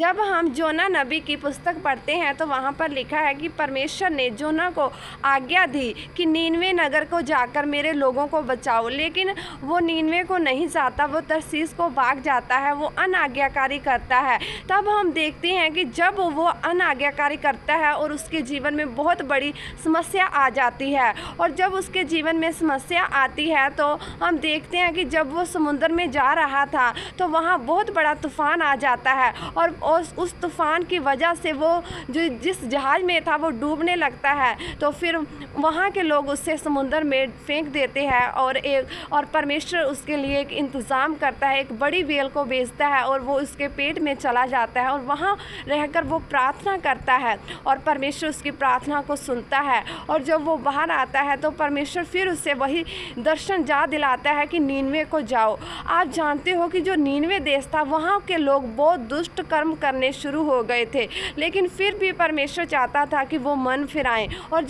जब हम जोना नबी की पुस्तक पढ़ते हैं तो वहाँ पर लिखा है कि परमेश्वर ने जोना को आज्ञा दी कि नीनवे नगर को जाकर मेरे लोगों को बचाओ, लेकिन वो नीनवे को नहीं जाता, वो तरसीस को भाग जाता है, वो अनाज्ञाकारी करता है। तब हम देखते हैं कि जब वो अनाज्ञाकारी करता है और उसके जीवन में बहुत बड़ी समस्या आ जाती है, और जब उसके जीवन में समस्या आती है तो हम देखते हैं कि जब वो समुद्र में जा रहा था तो वहाँ बहुत बड़ा तूफान आ जाता है, और उस तूफ़ान की वजह से वो जिस जहाज़ में था वो डूबने लगता है। तो फिर वहाँ के लोग उससे समुद्र में फेंक देते हैं, और परमेश्वर उसके लिए एक इंतज़ाम करता है, एक बड़ी व्हेल को भेजता है और वो उसके पेट में चला जाता है, और वहाँ रहकर वो प्रार्थना करता है और परमेश्वर उसकी प्रार्थना को सुनता है। और जब वो बाहर आता है तो परमेश्वर फिर उससे वही दर्शन याद दिलाता है कि नीनवे को जाओ। आप जानते हो कि जो नीनवे देश था वहाँ के लोग बहुत दुष्ट कर्म करने शुरू हो गए थे, लेकिन फिर भी परमेश्वर चाहता था कि वो मन फिराएं। और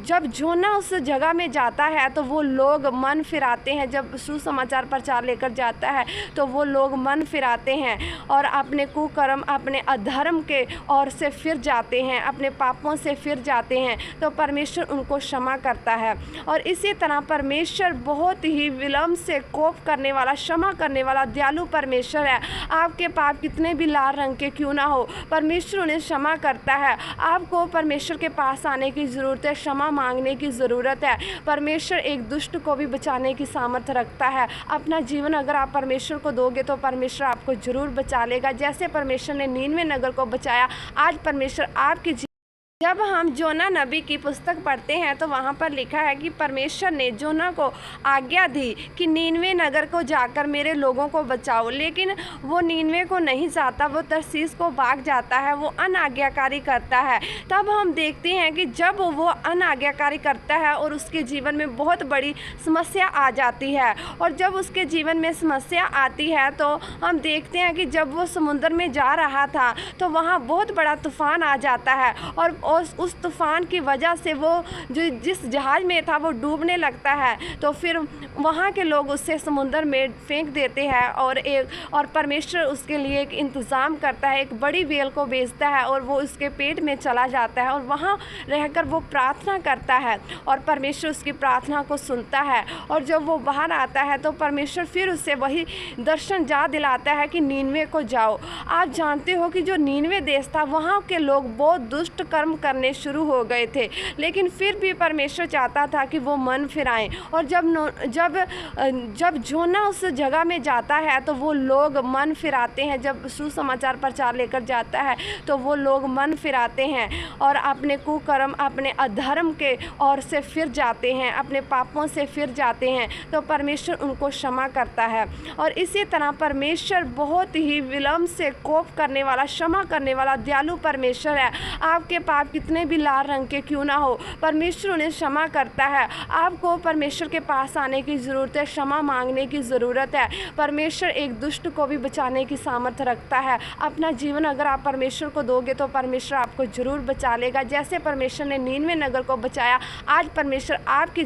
जब जोना उस जगह में जाता है तो वो लोग मन फिराते हैं। जब सुसमाचार प्रचार लेकर जाता है तो वो लोग मन फिराते हैं और अपने कुकर्म, अपने अधर्म के ओर से फिर जाते हैं, अपने पापों से फिर जाते हैं, तो परमेश्वर उनको क्षमा करता है। और इसी तरह परमेश्वर बहुत ही विलम्ब से कोप करने वाला, क्षमा करने वाला दयालु परमेश्वर है। आपके पाप कितने भी लाल रंग के क्यों ना हो, परमेश्वर उन्हें क्षमा करता है। आपको परमेश्वर के पास आने की ज़रूरत है, क्षमा मांगने की ज़रूरत है। परमेश्वर एक दुष्ट को भी बचाने की सामर्थ्य रखता है। अपना जीवन अगर आप परमेश्वर को दोगे तो परमेश्वर आपको ज़रूर बचा लेगा। जैसे परमेश्वर ने नीनवे नगर को बचाया, आज परमेश्वर आपकी जब हम जोना नबी की पुस्तक पढ़ते हैं तो वहाँ पर लिखा है कि परमेश्वर ने जोना को आज्ञा दी कि नीनवे नगर को जाकर मेरे लोगों को बचाओ, लेकिन वो नीनवे को नहीं जाता, वो तरसीस को भाग जाता है, वो अनाज्ञाकारी करता है। तब हम देखते हैं कि जब वो अनाज्ञाकारी करता है और उसके जीवन में बहुत बड़ी समस्या आ जाती है, और जब उसके जीवन में समस्या आती है तो हम देखते हैं कि जब वो समुद्र में जा रहा था तो वहाँ बहुत बड़ा तूफान आ जाता है, और उस तूफ़ान की वजह से वो जिस जहाज़ में था वो डूबने लगता है। तो फिर वहाँ के लोग उससे समुद्र में फेंक देते हैं, और परमेश्वर उसके लिए एक इंतज़ाम करता है, एक बड़ी व्हेल को भेजता है और वो उसके पेट में चला जाता है, और वहाँ रहकर वो प्रार्थना करता है और परमेश्वर उसकी प्रार्थना को सुनता है। और जब वो बाहर आता है तो परमेश्वर फिर उससे वही दर्शन याद दिलाता है कि नीनवे को जाओ। आप जानते हो कि जो नीनवे देश था वहाँ के लोग बहुत दुष्ट कर्म करने शुरू हो गए थे, लेकिन फिर भी परमेश्वर चाहता था कि वो मन फिराएं। और जब जोना उस जगह में जाता है तो वो लोग मन फिराते हैं। जब सुसमाचार प्रचार लेकर जाता है तो वो लोग मन फिराते हैं और अपने कुकर्म, अपने अधर्म के ओर से फिर जाते हैं, अपने पापों से फिर जाते हैं, तो परमेश्वर उनको क्षमा करता है। और इसी तरह परमेश्वर बहुत ही विलम्ब से कोप करने वाला, क्षमा करने वाला दयालु परमेश्वर है। आपके पाप कितने भी लाल रंग के क्यों ना हो, परमेश्वर उन्हें क्षमा करता है। आपको परमेश्वर के पास आने की ज़रूरत है, क्षमा मांगने की ज़रूरत है। परमेश्वर एक दुष्ट को भी बचाने की सामर्थ्य रखता है। अपना जीवन अगर आप परमेश्वर को दोगे तो परमेश्वर आपको ज़रूर बचा लेगा। जैसे परमेश्वर ने नीनवे नगर को बचाया, आज परमेश्वर आपकी